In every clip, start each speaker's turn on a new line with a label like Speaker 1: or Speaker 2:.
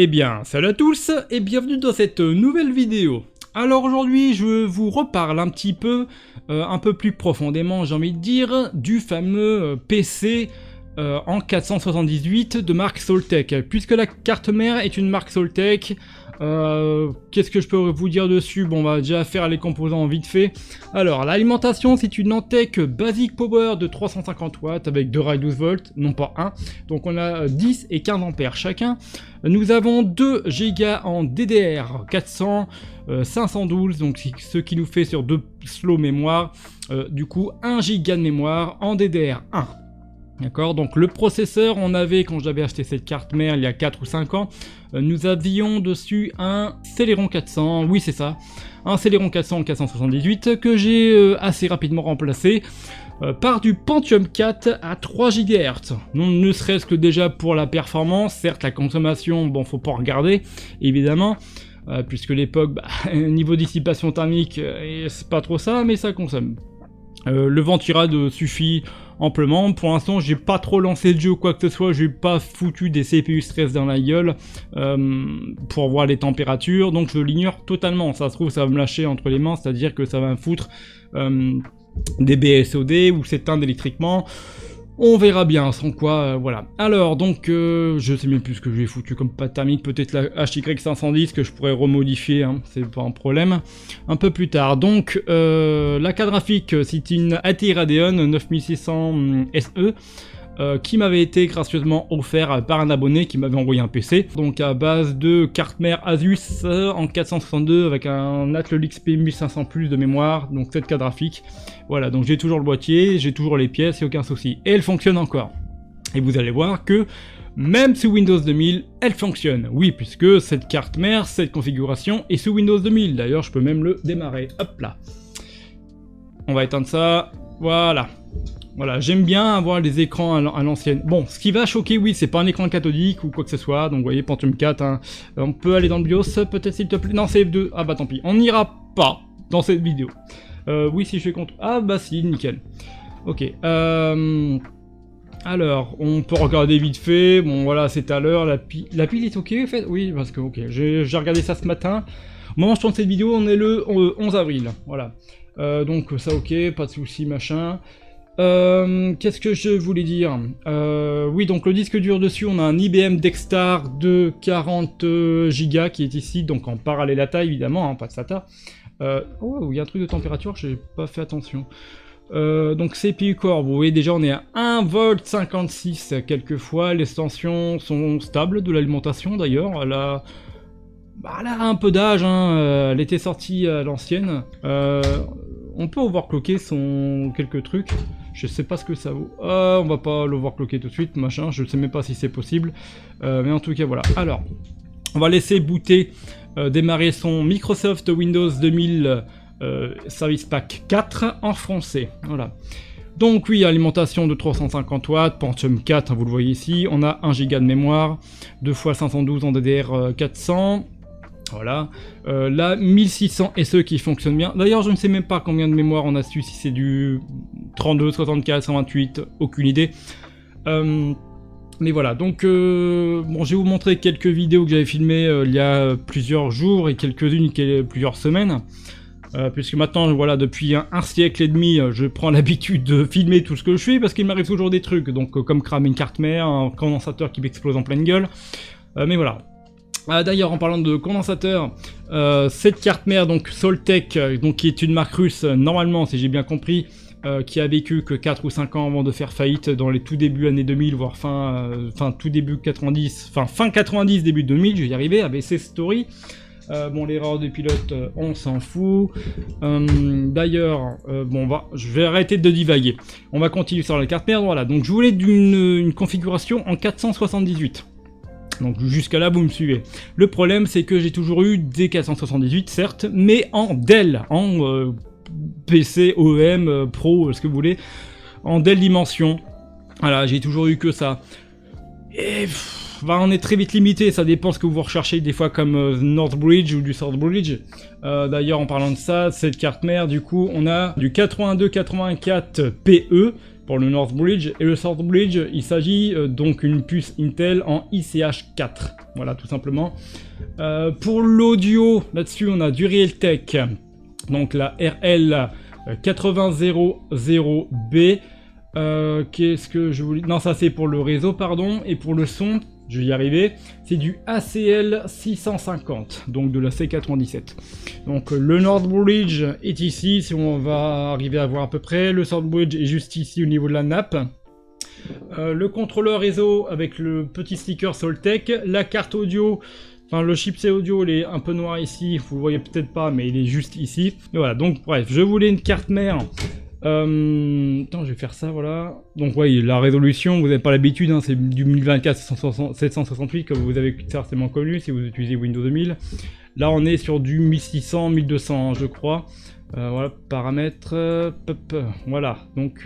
Speaker 1: Eh bien, salut à tous et bienvenue dans cette nouvelle vidéo. Alors aujourd'hui, je vous reparle un petit peu, un peu plus profondément, j'ai envie de dire, du fameux PC en 478 de marque Soltech. Puisque la carte mère est une marque Soltech, qu'est-ce que je peux vous dire dessus? Bon, on va déjà faire les composants vite fait. Alors, l'alimentation, c'est une Antec Basic Power de 350 watts avec 2 rails 12 volts, non pas 1. Donc on a 10 et 15 ampères chacun. Nous avons 2 Go en DDR 400, 512, donc ce qui nous fait sur 2 slots mémoire, du coup 1 Go de mémoire en DDR 1. D'accord, donc le processeur, on avait, quand j'avais acheté cette carte mère il y a 4 ou 5 ans, nous avions dessus un Celeron 400, oui c'est ça, un Celeron 400 478 que j'ai assez rapidement remplacé par du Pentium 4 à 3 GHz. Non, ne serait-ce que déjà pour la performance, certes la consommation, bon faut pas regarder, évidemment, puisque l'époque, niveau dissipation thermique, c'est pas trop ça, mais ça consomme. Le ventirad suffit amplement. Pour l'instant, j'ai pas trop lancé le jeu ou quoi que ce soit, j'ai pas foutu des CPU stress dans la gueule pour voir les températures, donc je l'ignore totalement. Ça se trouve, ça va me lâcher entre les mains, c'est-à-dire que ça va me foutre des BSOD ou s'éteindre électriquement. On verra bien, sans quoi, voilà. Alors, donc, je sais même plus ce que j'ai foutu comme pâte thermique, peut-être la HY 510 que je pourrais remodifier, hein, c'est pas un problème, un peu plus tard. Donc, la carte graphique, c'est une ATI Radeon 9600 SE, qui m'avait été gracieusement offert par un abonné qui m'avait envoyé un PC, donc à base de carte mère Asus en 462 avec un Athlon XP 1500 plus de mémoire, donc cette carte graphique. Voilà, donc j'ai toujours le boîtier, j'ai toujours les pièces, et aucun souci. Et elle fonctionne encore. Et vous allez voir que même sous Windows 2000, elle fonctionne. Oui, puisque cette carte mère, cette configuration est sous Windows 2000. D'ailleurs, je peux même le démarrer. Hop là. On va éteindre ça. Voilà. Voilà, j'aime bien avoir les écrans à l'ancienne. Bon, ce qui va choquer, oui, c'est pas un écran cathodique ou quoi que ce soit. Donc, vous voyez, Pentium 4, hein. On peut aller dans le BIOS, peut-être, s'il te plaît. Non, c'est F2. Ah bah, tant pis. On n'ira pas dans cette vidéo. Oui, si je fais contre... Ah bah si, nickel. Ok. Alors, on peut regarder vite fait. Bon, voilà, c'est à l'heure. La pile est ok, en fait. Oui, parce que, ok, j'ai regardé ça ce matin. Au moment où je tourne cette vidéo, on est le 11 avril. Voilà. Donc, ça, ok, pas de soucis, machin. Qu'est-ce que je voulais dire? Oui, donc le disque dur dessus, on a un IBM Dextar de 40 Go qui est ici, donc en parallèle à taille, évidemment, hein, pas de SATA. Oh, il y a un truc de température, j'ai pas fait attention. Donc CPU Core, vous voyez déjà on est à 1,56 V quelquefois, les tensions sont stables de l'alimentation d'ailleurs, elle a un peu d'âge, hein, elle était sortie à l'ancienne. On peut overclocker quelques trucs, je sais pas ce que ça vaut. On va pas l'overclocker tout de suite, machin, je sais même pas si c'est possible. Mais en tout cas voilà, alors, on va laisser booter, démarrer son Microsoft Windows 2000 Service Pack 4 en français, voilà. Donc oui, alimentation de 350 watts, Pentium 4, hein, vous le voyez ici, on a 1 Go de mémoire, 2 x 512 en DDR 400, voilà, la 1600 SE qui fonctionne bien. D'ailleurs, je ne sais même pas combien de mémoire on a su, si c'est du 32, 64, 128, aucune idée. Mais voilà, donc bon, je vais vous montrer quelques vidéos que j'avais filmées il y a plusieurs jours et quelques-unes plusieurs semaines. Puisque maintenant, voilà, depuis un siècle et demi, je prends l'habitude de filmer tout ce que je fais parce qu'il m'arrive toujours des trucs, donc comme cramer une carte mère, un condensateur qui m'explose en pleine gueule, mais voilà. D'ailleurs, en parlant de condensateur, cette carte mère, donc Soltech, donc qui est une marque russe, normalement, si j'ai bien compris, qui a vécu que 4 ou 5 ans avant de faire faillite dans les tout débuts années 2000, voire fin tout début 90, fin 90, début 2000, je vais y arriver, ABC Story. Bon, l'erreur de pilote, on s'en fout. D'ailleurs, bon, je vais arrêter de divaguer. On va continuer sur la carte mère, voilà. Donc, je voulais une configuration en 478. Donc jusqu'à là vous me suivez. Le problème c'est que j'ai toujours eu des 478 certes, mais en Dell, en PC, OEM, Pro, ce que vous voulez, en Dell Dimension. Voilà, j'ai toujours eu que ça. Et on est très vite limité, ça dépend ce que vous recherchez des fois comme Northbridge ou du Southbridge. D'ailleurs en parlant de ça, cette carte mère du coup on a du 8284 PE pour le Northbridge, et le Southbridge il s'agit donc une puce Intel en ICH4. voilà, tout simplement. Pour l'audio, là-dessus, on a du Realtek, donc la RL 8000B. Qu'est-ce que je voulais... Non, ça c'est pour le réseau, pardon, et pour le son, je vais y arriver, c'est du ACL 650, donc de la C97. Donc le Northbridge est ici, si on va arriver à voir à peu près, le Southbridge est juste ici au niveau de la nappe. Le contrôleur réseau avec le petit sticker Soltec, la carte audio, enfin le chipset audio il est un peu noir ici, vous le voyez peut-être pas mais il est juste ici. Et voilà, donc bref, je voulais une carte mère. Attends, je vais faire ça, voilà. Donc oui, la résolution, vous n'avez pas l'habitude, hein, c'est du 1024 768 comme vous avez certainement connu si vous utilisez Windows 2000. Là on est sur du 1600, 1200 je crois. Voilà, paramètres, voilà, donc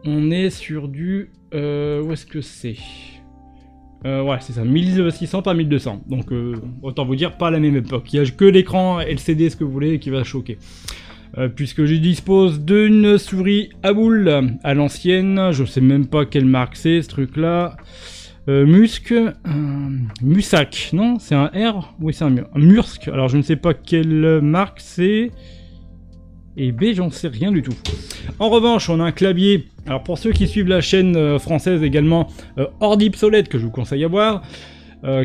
Speaker 1: on est sur du... où est-ce que c'est ouais, c'est ça, 1600 par 1200. Donc, autant vous dire, pas à la même époque. Il n'y a que l'écran LCD, ce que vous voulez, qui va choquer. Puisque je dispose d'une souris à boule à l'ancienne. Je sais même pas quelle marque c'est, ce truc-là. Musac, non? C'est un R? Oui, c'est un Mursk. Alors, je ne sais pas quelle marque c'est. Et B, j'en sais rien du tout. En revanche, on a un clavier. Alors pour ceux qui suivent la chaîne française également, Ordi Obsolète, que je vous conseille à voir,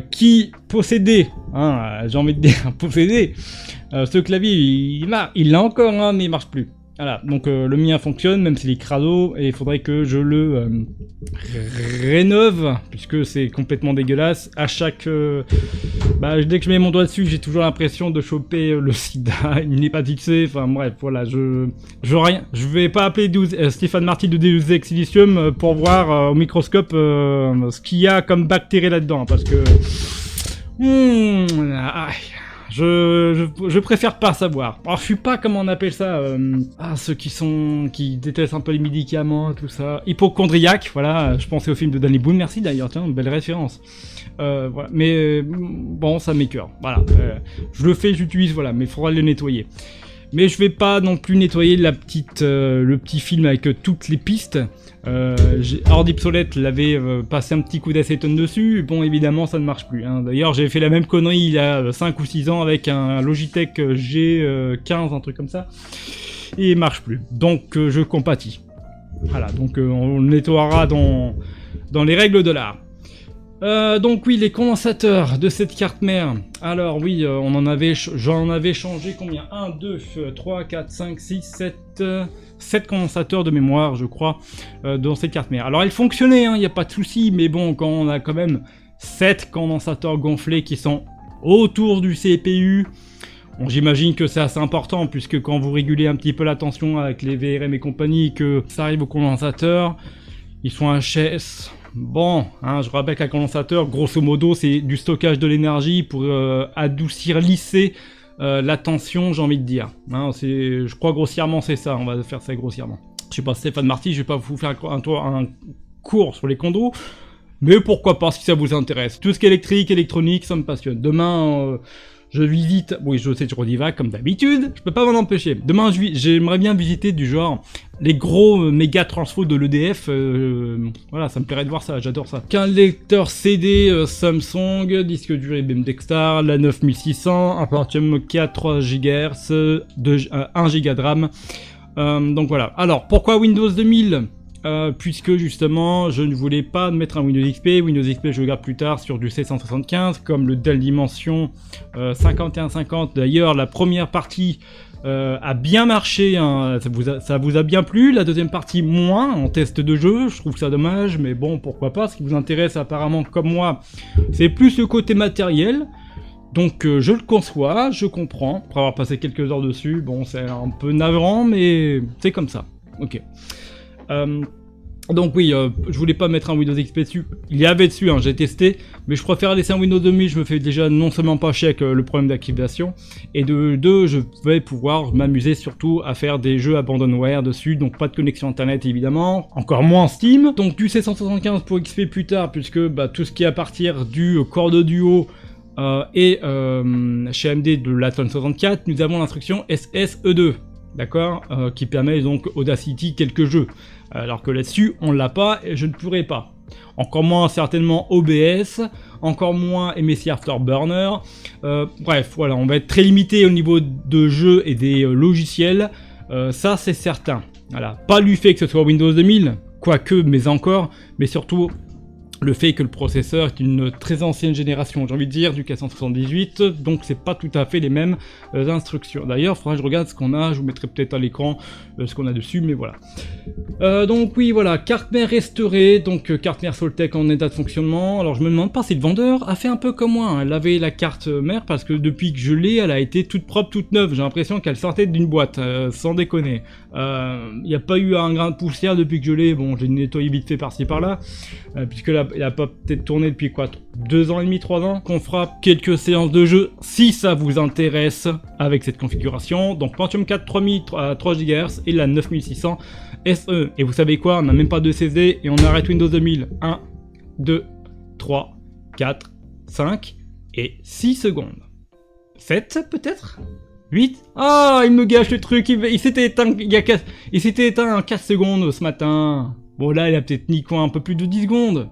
Speaker 1: qui possédait, hein, j'ai envie de dire possédait, ce clavier, il l'a encore, hein, mais il marche plus. Voilà, donc le mien fonctionne, même s'il est crado, et il faudrait que je le rénove, puisque c'est complètement dégueulasse. À chaque... dès que je mets mon doigt dessus, j'ai toujours l'impression de choper le sida, une hépatite C, enfin bref, voilà, je vais pas appeler Stéphane Marty de Deus Ex Silicium pour voir au microscope ce qu'il y a comme bactéries là-dedans, parce que... Je préfère pas savoir. Alors je suis pas, comment on appelle ça, ceux qui détestent un peu les médicaments, tout ça. Hypochondriaque, voilà, je pensais au film de Danny Boone, merci d'ailleurs, tiens, belle référence. Voilà. Mais bon, ça m'écœure, voilà. Je le fais, j'utilise, voilà, mais il faudra le nettoyer. Mais je vais pas non plus nettoyer le petit film avec toutes les pistes. Ordi Obsolète l'avait passé un petit coup d'acétone dessus, bon évidemment ça ne marche plus, hein. D'ailleurs j'ai fait la même connerie il y a 5 ou 6 ans avec un Logitech G15, un truc comme ça, et il marche plus, donc je compatis. Voilà, donc on le nettoiera dans les règles de l'art. Donc oui, les condensateurs de cette carte mère. Alors oui, j'en avais changé combien? 1, 2, 3, 4, 5, 6, 7 condensateurs de mémoire, je crois, dans cette carte mère. Alors elle fonctionnait, il n'y a pas de souci, mais bon, quand on a quand même 7 condensateurs gonflés qui sont autour du CPU, bon, j'imagine que c'est assez important, puisque quand vous régulez un petit peu la tension avec les VRM et compagnie, que ça arrive au condensateur, ils sont HS... Bon, hein, je rappelle qu'un condensateur, grosso modo, c'est du stockage de l'énergie pour adoucir, lisser la tension, j'ai envie de dire. Hein, je crois grossièrement c'est ça, on va faire ça grossièrement. Je sais pas, Stéphane Marty, je vais pas vous faire un cours sur les condos, mais pourquoi pas si ça vous intéresse. Tout ce qui est électrique, électronique, ça me passionne. Demain... je visite, oui je sais, je redivague comme d'habitude, je peux pas m'en empêcher. Demain j'aimerais bien visiter du genre les gros méga transfos de l'EDF, voilà, ça me plairait de voir ça, j'adore ça. Qu'un lecteur CD Samsung, disque dur IBM Dextar, la 9600, un Pentium 4, 3 GHz, 1 Go de RAM. Donc voilà. Alors pourquoi Windows 2000 ? Puisque justement je ne voulais pas mettre un Windows XP. Windows XP je le garde plus tard sur du 775 comme le Dell Dimension 5150. D'ailleurs la première partie a bien marché, hein. Ça vous a bien plu. La deuxième partie moins en test de jeu, je trouve ça dommage, mais bon pourquoi pas. Ce qui vous intéresse apparemment comme moi c'est plus le côté matériel. Donc je le conçois, je comprends, après avoir passé quelques heures dessus. Bon c'est un peu navrant mais c'est comme ça, ok. Donc oui, je voulais pas mettre un Windows XP dessus, il y avait dessus, hein, j'ai testé, mais je préfère laisser un Windows 2000, je me fais déjà non seulement pas chier avec le problème d'activation, et de deux, je vais pouvoir m'amuser surtout à faire des jeux abandonware dessus, donc pas de connexion internet évidemment, encore moins Steam, donc du 775 pour XP plus tard, puisque tout ce qui est à partir du Core de Duo, et chez AMD de l'Atom 64, nous avons l'instruction SSE2. D'accord, qui permet donc Audacity quelques jeux, alors que là-dessus on l'a pas et je ne pourrai pas. Encore moins certainement OBS, encore moins MSI Afterburner. Bref, voilà, on va être très limité au niveau de jeux et des logiciels, ça c'est certain. Voilà, pas du fait que ce soit Windows 2000, quoique, mais encore, mais surtout le fait que le processeur est une très ancienne génération, j'ai envie de dire, du 478, donc c'est pas tout à fait les mêmes instructions. D'ailleurs, il faudra que je regarde ce qu'on a, je vous mettrai peut-être à l'écran ce qu'on a dessus, mais voilà. Donc oui, voilà, carte mère restaurée, donc carte mère Soltec en état de fonctionnement. Alors je me demande pas si le vendeur a fait un peu comme moi, hein, laver la carte mère, parce que depuis que je l'ai, elle a été toute propre, toute neuve, j'ai l'impression qu'elle sortait d'une boîte, sans déconner. Il n'y a pas eu un grain de poussière depuis que je l'ai, bon j'ai nettoyé vite fait par-ci par-là, puisque là, il a pas peut-être tourné depuis quoi, 2 ans et demi, 3 ans, qu'on fera quelques séances de jeu si ça vous intéresse avec cette configuration. Donc Pentium 4 3000 à 3 GHz et la 9600 SE. Et vous savez quoi, on n'a même pas de SSD et on arrête Windows 2000. 1, 2, 3, 4, 5 et 6 secondes. 7 peut-être 8. Ah, il me gâche le truc, il s'était éteint, il s'était éteint en 4 secondes ce matin. Bon là, il a peut-être mis quoi, un peu plus de 10 secondes.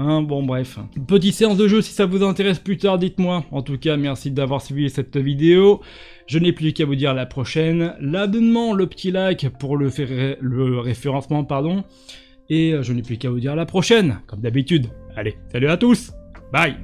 Speaker 1: Hein, bon bref. Petite séance de jeu si ça vous intéresse plus tard, dites-moi. En tout cas, merci d'avoir suivi cette vidéo. Je n'ai plus qu'à vous dire à la prochaine. L'abonnement, le petit like pour le référencement, pardon. Et je n'ai plus qu'à vous dire à la prochaine, comme d'habitude. Allez, salut à tous. Bye.